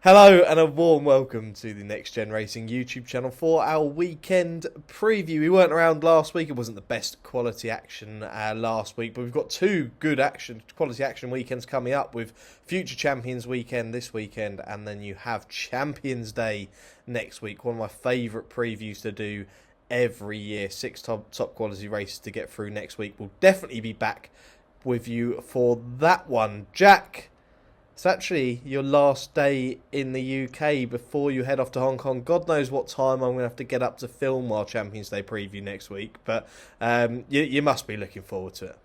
Hello and a warm welcome to the Next Gen Racing YouTube channel for our weekend preview. We weren't around last week. It wasn't the best quality action last week, but we've got two good quality action weekends coming up with Future Champions weekend this weekend, and then you have Champions Day next week. One of my favourite previews to do every year. Six top quality races to get through next week. We'll definitely be back with you for that one. Jack, it's actually your last day in the UK before you head off to Hong Kong. God knows what time I'm going to have to get up to film our Champions Day preview next week. But you must be looking forward to it.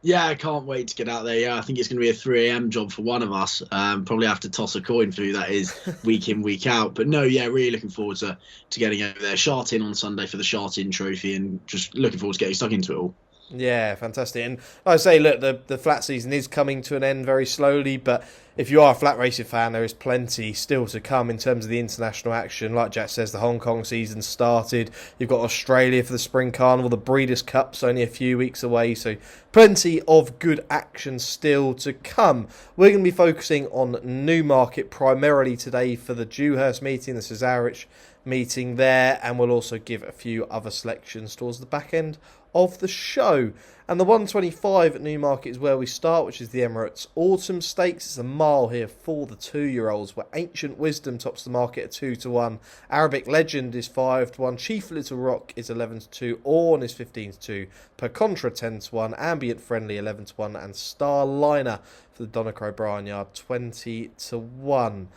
Yeah, I can't wait to get out there. Yeah, I think it's going to be a 3 a.m. job for one of us. Probably have to toss a coin for who that is week in, week out. But no, yeah, really looking forward to getting over there. Shartin on Sunday for the Shartin Trophy, and just looking forward to getting stuck into it all. Yeah, fantastic. And like I say, look, the flat season is coming to an end very slowly, but if you are a flat racing fan, there is plenty still to come in terms of the international action. Like Jack says, the Hong Kong season started. You've got Australia for the Spring Carnival. The Breeders' Cup's only a few weeks away, so plenty of good action still to come. We're going to be focusing on Newmarket primarily today for the Dewhurst meeting, the Cesarewitch meeting there, and we'll also give a few other selections towards the back end of the show. And the 125 at Newmarket is where we start, which is the Emirates Autumn Stakes. It's a mile here for the 2-year-olds, where Ancient Wisdom tops the market at 2-1. Arabic Legend is 5-1. Chief Little Rock is 11-2. Orn is 15-2. Per Contra 10-1. Ambient Friendly 11-1. And Starliner for the Donnacre O'Brien Yard 20-1.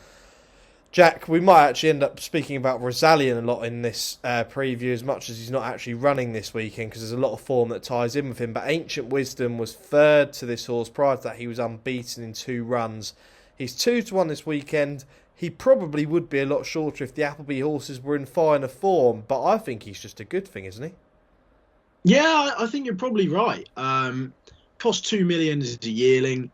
Jack, we might actually end up speaking about Rosalian a lot in this preview, as much as he's not actually running this weekend, because there's a lot of form that ties in with him. But Ancient Wisdom was third to this horse. Prior to that, he was unbeaten in 2 runs. He's 2-1 this weekend. He probably would be a lot shorter if the Appleby horses were in finer form, but I think he's just a good thing, isn't he? Yeah, I think you're probably right. Cost $2 million as a yearling.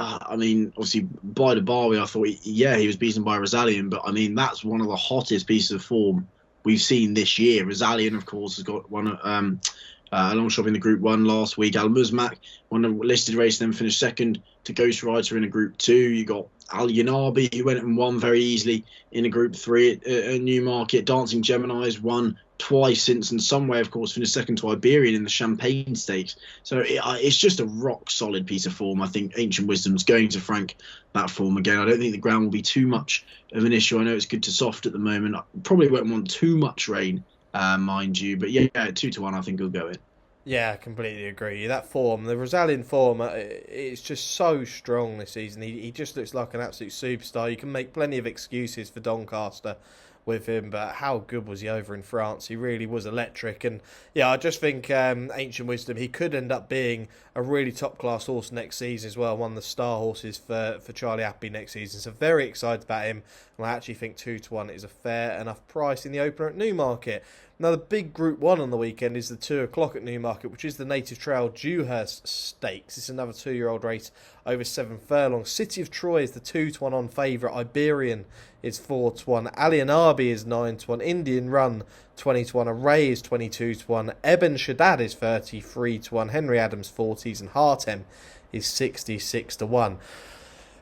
I mean, obviously, by the Barwy, I thought, he was beaten by Rosalian, but I mean, that's one of the hottest pieces of form we've seen this year. Rosalian, of course, has got one a long shot in the Group 1 last week. Al Muzmak won a listed race, then finished second to Ghost Rider in a Group 2. You got Al Yanabi, who went and won very easily in a Group 3 at Newmarket. Dancing Gemini's won twice since, and Somewhere, of course, finished second to Iberian in the Champagne Stakes. So it's just a rock solid piece of form. I think Ancient Wisdom's going to frank that form again. I don't think the ground will be too much of an issue. I know it's good to soft at the moment. I probably won't want too much rain, mind you. But yeah, 2-1, I think he'll go in. Yeah, I completely agree. That form, the Rosalian form, it's just so strong this season. He just looks like an absolute superstar. You can make plenty of excuses for Doncaster with him, but how good was he over in France? He really was electric. And yeah, I just think Ancient Wisdom, he could end up being a really top class horse next season as well, one of the star horses for Charlie Appy next season. So very excited about him, and I actually think 2-1 is a fair enough price in the opener at Newmarket. Now, the big Group 1 on the weekend is the 2 o'clock at Newmarket, which is the Native Trail Dewhurst Stakes. It's another 2-year-old race over 7 furlongs. City of Troy is the 2-1 on favourite. Iberian is 4-1. Alianabi is 9-1. Indian Run 20-1. Array is 22-1. Eben Shaddad is 33-1. Henry Adams 40s, and Hartem is 66-1.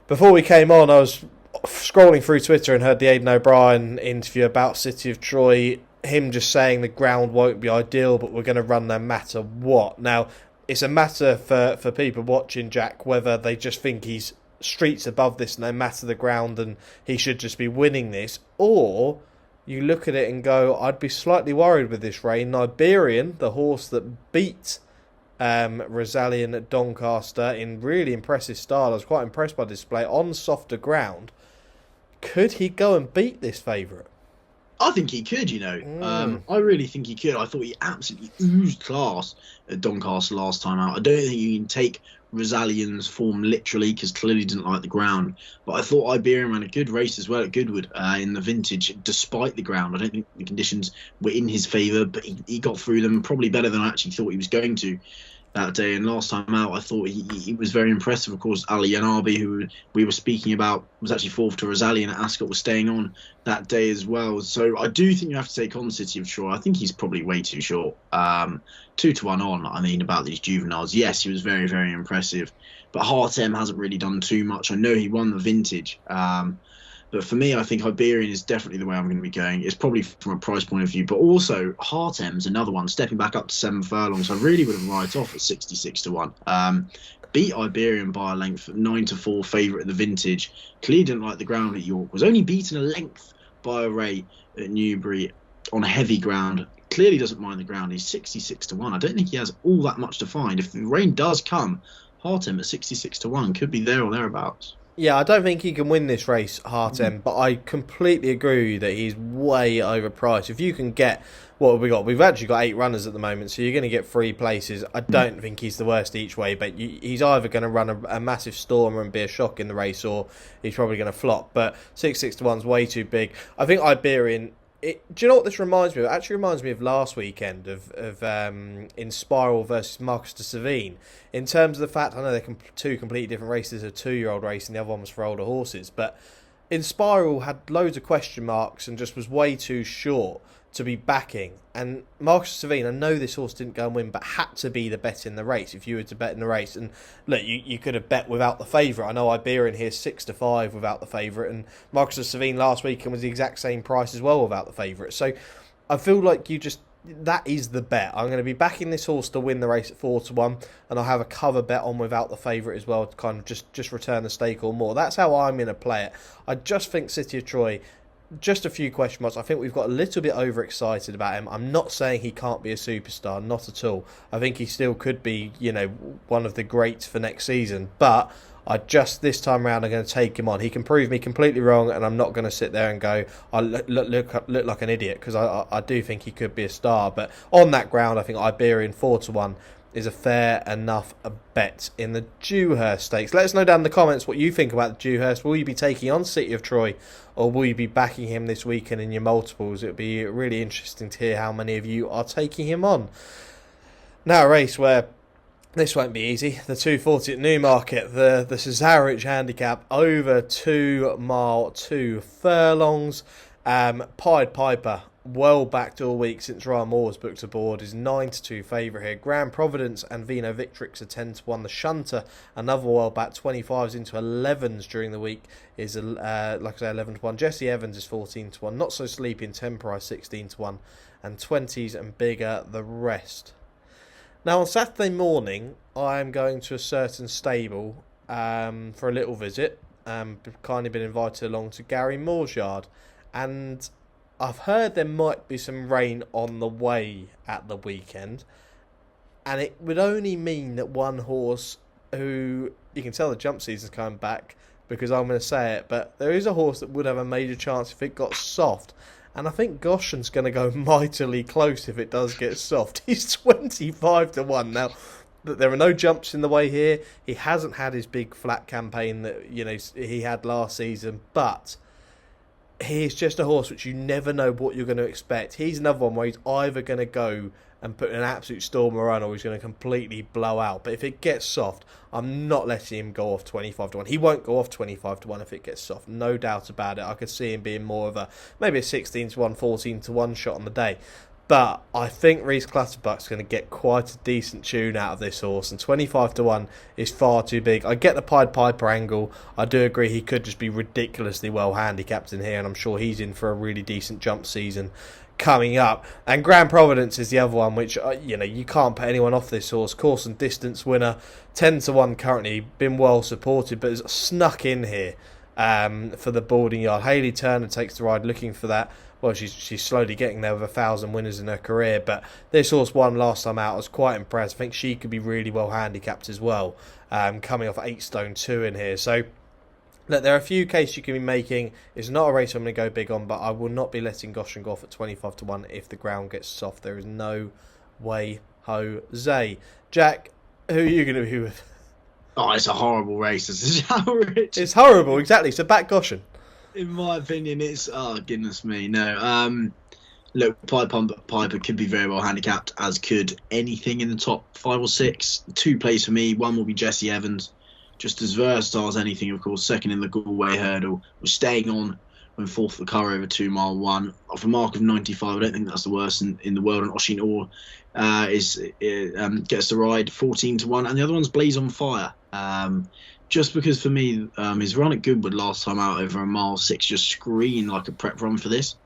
Before we came on, I was scrolling through Twitter and heard the Aidan O'Brien interview about City of Troy. Him just saying the ground won't be ideal, but we're going to run no matter what. Now, it's a matter for people watching, Jack, whether they just think he's streets above this no matter the ground and he should just be winning this, or you look at it and go, I'd be slightly worried with this rain. Iberian, the horse that beat Rosalian at Doncaster in really impressive style, I was quite impressed by the display on softer ground. Could he go and beat this favourite? I think he could, I really think he could. I thought he absolutely oozed class at Doncaster last time out. I don't think you can take Rosalian's form literally, because clearly didn't like the ground. But I thought Iberian ran a good race as well at Goodwood in the Vintage, despite the ground. I don't think the conditions were in his favour, but he got through them probably better than I actually thought he was going to that day. And last time out, I thought he was very impressive. Of course, Ali Yanabi, who we were speaking about, was actually fourth to Rosalian at Ascot, was staying on that day as well. So I do think you have to take on City of Troy. I think he's probably way too short. 2-1 on. I mean, about these juveniles, yes, he was very, very impressive. But Hartem hasn't really done too much. I know he won the Vintage. But for me, I think Iberian is definitely the way I'm going to be going. It's probably from a price point of view, but also Hartem's another one, stepping back up to 7 furlongs. I really wouldn't write off at 66 to 1. Beat Iberian by a length, 9 to 4 favourite in the vintage. Clearly didn't like the ground at York. Was only beaten a length by a Ray at Newbury on heavy ground. Clearly doesn't mind the ground. He's 66 to 1. I don't think he has all that much to find. If the rain does come, Hartem at 66 to 1 could be there or thereabouts. Yeah, I don't think he can win this race, Hartem, but I completely agree that he's way overpriced. If you can get what have we got? We've actually got 8 runners at the moment, so you're going to get 3 places. I don't think he's the worst each way, but he's either going to run a massive stormer and be a shock in the race, or he's probably going to flop. But 6 to 1's way too big. I think Iberian. Do you know what this reminds me of? It actually reminds me of last weekend of in Spiral versus Marcus de Savine. In terms of the fact, I know they're 2 completely different races, a 2-year-old race and the other one was for older horses, but in Spiral had loads of question marks and just was way too short to be backing. And Marcus de Savine, I know this horse didn't go and win, but had to be the bet in the race if you were to bet in the race. And look, you could have bet without the favourite. I know Iberian here 6 to 5 without the favourite, and Marcus de Savine last weekend was the exact same price as well without the favourite. So I feel like that is the bet. I'm going to be backing this horse to win the race at 4 to 1, and I'll have a cover bet on without the favourite as well to kind of just return the stake or more. That's how I'm going to play it. I just think City of Troy, just a few question marks. I think we've got a little bit overexcited about him. I'm not saying he can't be a superstar, not at all. I think he still could be, one of the greats for next season. But this time around, I'm going to take him on. He can prove me completely wrong, and I'm not going to sit there and go, I look like an idiot, because I do think he could be a star. But on that ground, I think Iberian 4 to 1 is a fair enough bet in the Dewhurst Stakes. Let us know down in the comments what you think about the Dewhurst. Will you be taking on City of Troy, or will you be backing him this weekend in your multiples? It would be really interesting to hear how many of you are taking him on. Now a race where this won't be easy. The 240 at Newmarket, the Cesarewitch handicap, over 2 mile 2 furlongs. Pied Piper, well backed all week since Ryan Moore was booked aboard, is 9 to 2 favourite here. Grand Providence and Vino Victrix are 10 to 1. The Shunter, another well backed 25s into 11s during the week, is like I say 11 to 1. Jesse Evans is 14 to 1. Not So Sleepy in Temporize 16 to 1, and 20s and bigger the rest. Now on Saturday morning, I am going to a certain stable for a little visit. Kindly been invited along to Gary Moore's yard, and I've heard there might be some rain on the way at the weekend, and it would only mean that one horse who, you can tell the jump season's coming back because I'm going to say it, but there is a horse that would have a major chance if it got soft, and I think Goshen's going to go mightily close if it does get soft. He's 25 to 1 now. There are no jumps in the way here. He hasn't had his big flat campaign that he had last season, but he's just a horse which you never know what you're going to expect. He's another one where he's either going to go and put an absolute stormer run, or he's going to completely blow out. But if it gets soft, I'm not letting him go off 25 to 1. He won't go off 25 to 1 if it gets soft, no doubt about it. I could see him being more of maybe a 16 to 1, 14 to 1 shot on the day. But I think Reese Clutterbuck's going to get quite a decent tune out of this horse, and 25 to 1 is far too big. I get the Pied Piper angle. I do agree he could just be ridiculously well handicapped in here, and I'm sure he's in for a really decent jump season coming up. And Grand Providence is the other one, which you can't put anyone off this horse. Course and distance winner, 10 to 1 currently, been well supported, but has snuck in here for the boarding yard. Hayley Turner takes the ride, looking for that. Well, she's slowly getting there with 1,000 winners in her career, but this horse won last time out. I was quite impressed. I think she could be really well handicapped as well, coming off 8 stone 2 in here. So look, there are a few cases you can be making. It's not a race I'm going to go big on, but I will not be letting Goshen go off at 25 to 1 if the ground gets soft. There is no way, Jose. Jack, who are you going to be with? Oh, it's a horrible race. It's horrible, exactly. So back Goshen. In my opinion, it's goodness me, no. Look, Piper could be very well handicapped, as could anything in the top 5 or 6. 2 plays for me. One will be Jesse Evans, just as versatile as anything, of course. Second in the Galway hurdle, was staying on went fourth at the car over 2 mile one off a mark of 95. I don't think that's the worst in the world. And Oshin Orr gets the ride 14-1, and the other one's Blaze on Fire. Just because for me, his run at Goodwood last time out over a mile 6 just screamed like a prep run for this.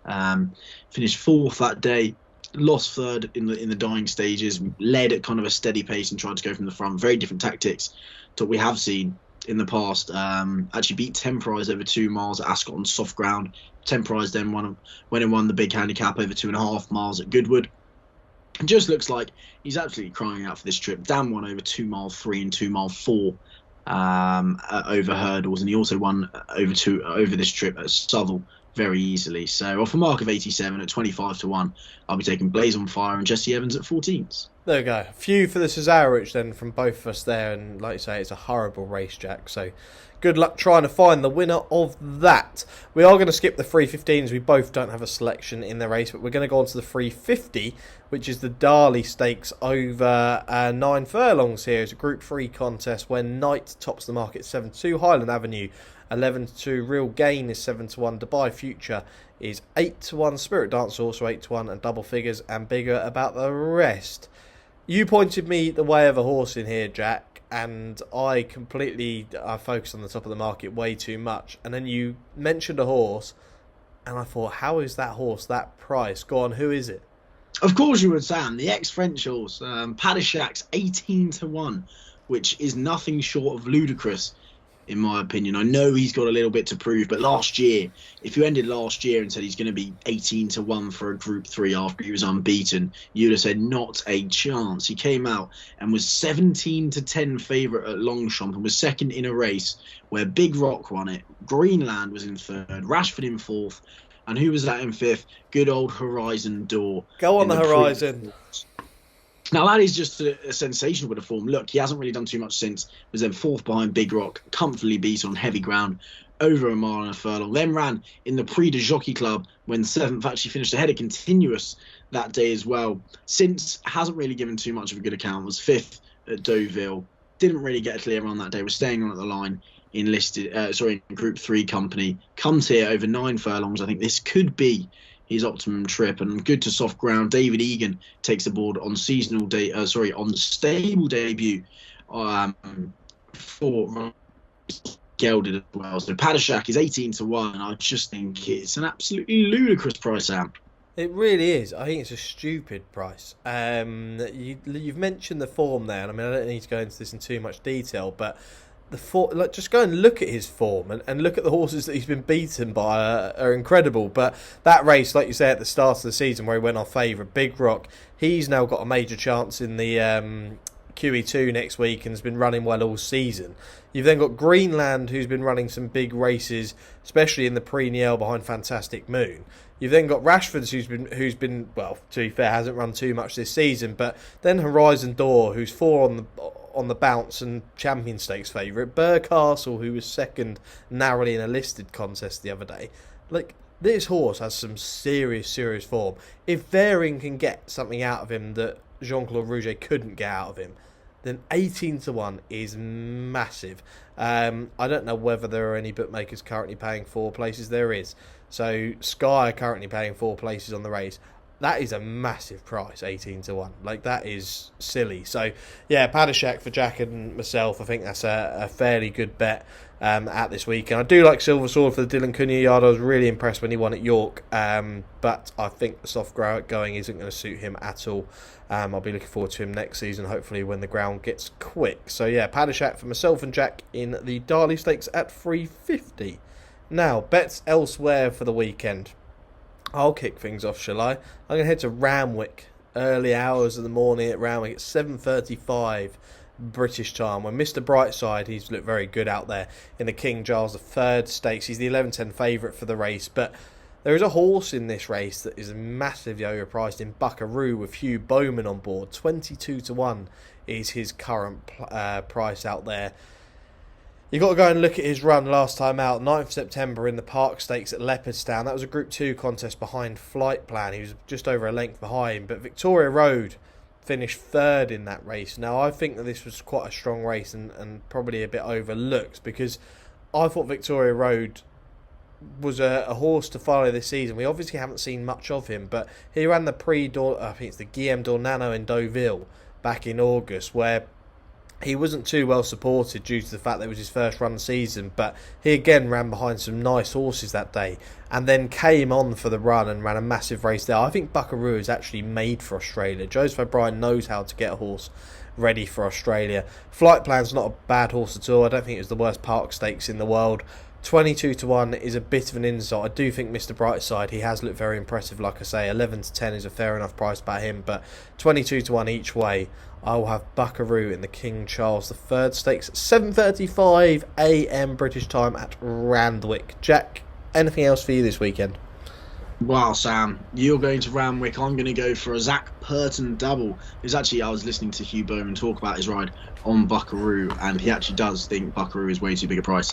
Finished fourth that day, lost third in the dying stages, led at kind of a steady pace and tried to go from the front. Very different tactics to what we have seen in the past. Actually beat Temprise over 2 miles at Ascot on soft ground. Temprise then went and won the big handicap over 2.5 miles at Goodwood. It just looks like he's absolutely crying out for this trip. Dan won over 2 mile 3 and 2 mile 4 over hurdles, and he also won over this trip at Southall very easily. So off a mark of 87 at 25-1, I'll be taking Blaze on Fire and Jesse Evans at 14s. There we go. A few for the Cesarewitch then from both of us there, and like you say, it's a horrible race, Jack. So good luck trying to find the winner of that. We are going to skip the 315s. We both don't have a selection in the race, but we're going to go on to the 350, which is the Darley Stakes over 9 furlongs here. It's a Group 3 contest where Knight tops the market 7-2, Highland Avenue 11-2, Real Gain is 7-1, Dubai Future is 8-1, Spirit Dancer also 8-1, and double figures and bigger about the rest. You pointed me the way of a horse in here, Jack, and I focused on the top of the market way too much. And then you mentioned a horse, and I thought, how is that horse that price? Go on, who is it? Of course you would, Sam. The ex-French horse, Padishak's 18-1, which is nothing short of ludicrous, in my opinion. I know he's got a little bit to prove, but last year, if you ended last year and said he's going to be 18-1 for a Group 3 after he was unbeaten, you'd have said not a chance. He came out and was 17-10 favourite at Longchamp and was second in a race where Big Rock won it, Greenland was in third, Rashford in fourth, and who was that in fifth? Good old Horizon Door. Go on the Horizon. Now, that is just a sensational bit of form. Look, he hasn't really done too much since. Was then fourth behind Big Rock, comfortably beat on heavy ground, over a mile and a furlong. Then ran in the Prix de Jockey Club when seventh, actually finished ahead of Continuous that day as well. Since, hasn't really given too much of a good account. Was fifth at Deauville. Didn't really get a clear run that day. Was staying on at the line in Group 3 company. Comes here over 9 furlongs. I think this could be his optimum trip, and good to soft ground. David Egan takes the board on stable debut for gelded as well. So Padishak is 18-1, and I just think it's an absolutely ludicrous price, Sam. It really is. I think it's a stupid price. You've mentioned the form there, and I mean, I don't need to go into this in too much detail, but just go and look at his form and look at the horses that he's been beaten by are incredible. But that race, like you say, at the start of the season where he went off favourite, Big Rock, he's now got a major chance in the QE2 next week and has been running well all season. You've then got Greenland, who's been running some big races, especially in the Prix Niel behind Fantastic Moon. You've then got Rashford's, who's been well, to be fair, hasn't run too much this season, but then Horizon Door, who's 4 on the bounce and Champion Stakes favourite. Burcastle, who was second narrowly in a listed contest the other day. Like, this horse has some serious form. If Varing can get something out of him that Jean-Claude Rouget couldn't get out of him, then 18-1 is massive. I don't know whether there are any bookmakers currently paying 4 places. There is. So Sky are currently paying 4 places on the race. That is a massive price, 18-1. Like, that is silly. So, yeah, Padishak for Jack and myself. I think that's a fairly good bet at this weekend. I do like Silver Sword for the Dylan Cunha yard. I was really impressed when he won at York. But I think the soft going isn't going to suit him at all. I'll be looking forward to him next season, hopefully, when the ground gets quick. So, yeah, Padishak for myself and Jack in the Darley Stakes at 350. Now, bets elsewhere for the weekend. I'll kick things off, shall I? I'm going to head to Ramwick, early hours of the morning at Ramwick at 7:35 British time, when Mr. Brightside, he's looked very good out there in the King Charles III Stakes. He's the 11-10 favourite for the race, but there is a horse in this race that is massively overpriced in Buckaroo with Hugh Bowman on board. 22-1 is his current price out there. You've got to go and look at his run last time out, 9th September in the Park Stakes at Leopardstown. That was a Group 2 contest behind Flight Plan. He was just over a length behind, but Victoria Road finished 3rd in that race. Now, I think that this was quite a strong race and probably a bit overlooked, because I thought Victoria Road was a horse to follow this season. We obviously haven't seen much of him, but he ran the I think it's the Guillaume d'Ornano in Deauville back in August, where he wasn't too well supported due to the fact that it was his first run season, but he again ran behind some nice horses that day and then came on for the run and ran a massive race there. I think Buckaroo is actually made for Australia. Joseph O'Brien knows how to get a horse ready for Australia. Flight Plan's not a bad horse at all. I don't think it was the worst Park Stakes in the world. 22 to 1 is a bit of an insight. I do think Mr. Brightside, he has looked very impressive. Like I say, 11 to 10 is a fair enough price by him, but 22 to 1 each way. I will have Buckaroo in the King Charles III Stakes, 7:35 a.m. British time at Randwick. Jack, anything else for you this weekend? Wow, Sam, you're going to Randwick. I'm going to go for a Zach Purton double. It's actually, I was listening to Hugh Bowman talk about his ride on Buckaroo, and he actually does think Buckaroo is way too big a price.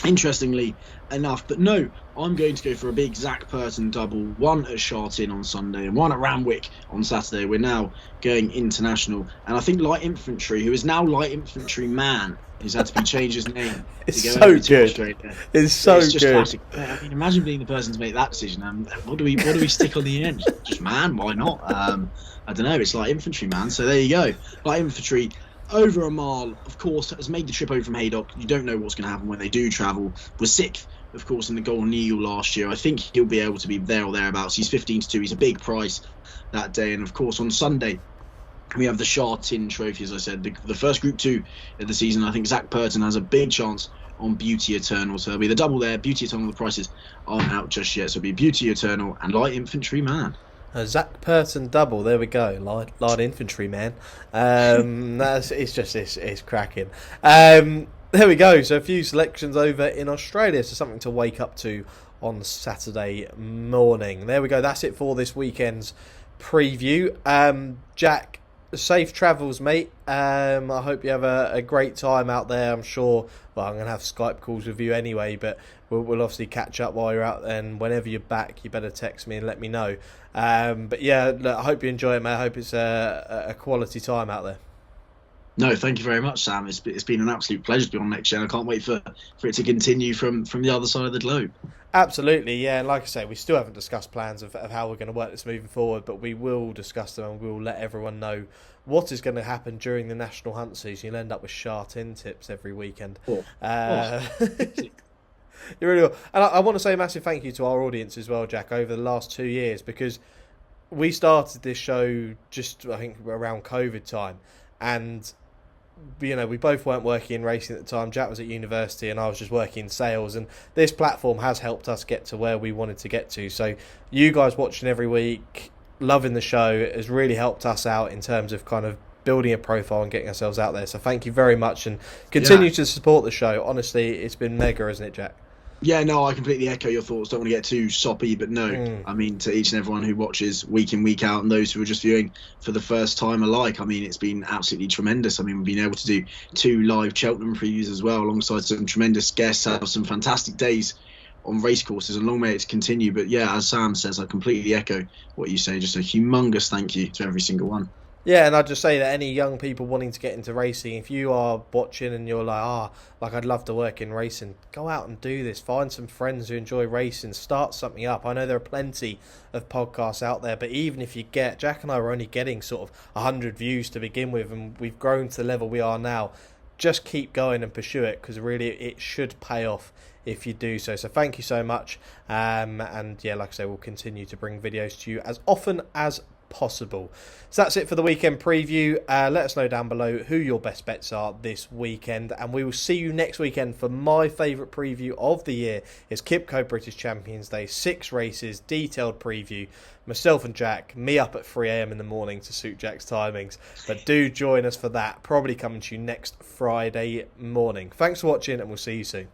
Interestingly enough, but no, I'm going to go for a big Zach Purton double, one at Shartin on Sunday and one at Randwick on Saturday. We're now going international, and I think Light Infantry, who is now Light Infantry Man, has had to change his name. It's so good. It's so just good. Classic. I mean, imagine being the person to make that decision. What do we stick on the end? Just Man? Why not? I don't know. It's Light Infantry Man. So there you go. Light Infantry. Over a mile, of course, has made the trip over from Haydock. You don't know what's going to happen when they do travel. Was sixth, of course, in the Golden Eagle last year. I think he'll be able to be there or thereabouts. He's 15 to 2. He's a big price that day. And, of course, on Sunday, we have the Shartin Trophy, as I said, the first Group 2 of the season. I think Zach Purton has a big chance on Beauty Eternal. So there'll be the double there. Beauty Eternal, the prices aren't out just yet. So it'll be Beauty Eternal and Light Infantry Man. A Zach Purton double, there we go. Light Infantry Man. It's cracking. There we go. So a few selections over in Australia, so something to wake up to on Saturday morning. There we go. That's it for this weekend's preview. Jack, safe travels, mate. I hope you have a great time out there. I'm sure. Well, I'm going to have Skype calls with you anyway, but we'll obviously catch up while you're out there. And whenever you're back, you better text me and let me know. But yeah, look, I hope you enjoy it, mate. I hope it's a quality time out there. No, thank you very much, Sam. It's been an absolute pleasure to be on next year. I can't wait for it to continue from the other side of the globe. Absolutely, yeah. And like I say, we still haven't discussed plans of how we're going to work this moving forward, but we will discuss them and we'll let everyone know what is going to happen during the national hunt season. You'll end up with Shartin tips every weekend. You really will. And I want to say a massive thank you to our audience as well, Jack, over the last 2 years, because we started this show just, I think, around COVID time. And, you know, we both weren't working in racing at the time. Jack was at university and I was just working in sales. And this platform has helped us get to where we wanted to get to. So you guys watching every week, loving the show, has really helped us out in terms of kind of building a profile and getting ourselves out there. So thank you very much and continue to support the show. Honestly, it's been mega, isn't it, Jack? Yeah, no, I completely echo your thoughts. Don't want to get too soppy, but no. I mean, to each and everyone who watches week in, week out, and those who are just viewing for the first time alike, I mean, it's been absolutely tremendous. I mean, we've been able to do 2 live Cheltenham previews as well, alongside some tremendous guests, have some fantastic days on racecourses, and long may it continue. But yeah, as Sam says, I completely echo what you say. Just a humongous thank you to every single one. Yeah, and I'd just say that any young people wanting to get into racing, if you are watching and you're like, I'd love to work in racing, go out and do this. Find some friends who enjoy racing. Start something up. I know there are plenty of podcasts out there, but even if you get, Jack and I were only getting sort of 100 views to begin with, and we've grown to the level we are now. Just keep going and pursue it, because really it should pay off if you do so. So thank you so much. And yeah, like I say, we'll continue to bring videos to you as often as possible. So that's it for the weekend preview. Let us know down below who your best bets are this weekend, and we will see you next weekend for my favourite preview of the year. It's Kipco British Champions Day, 6 races, detailed preview. Myself and Jack, me up at 3 a.m. in the morning to suit Jack's timings, but do join us for that, probably coming to you next Friday morning. Thanks for watching and we'll see you soon.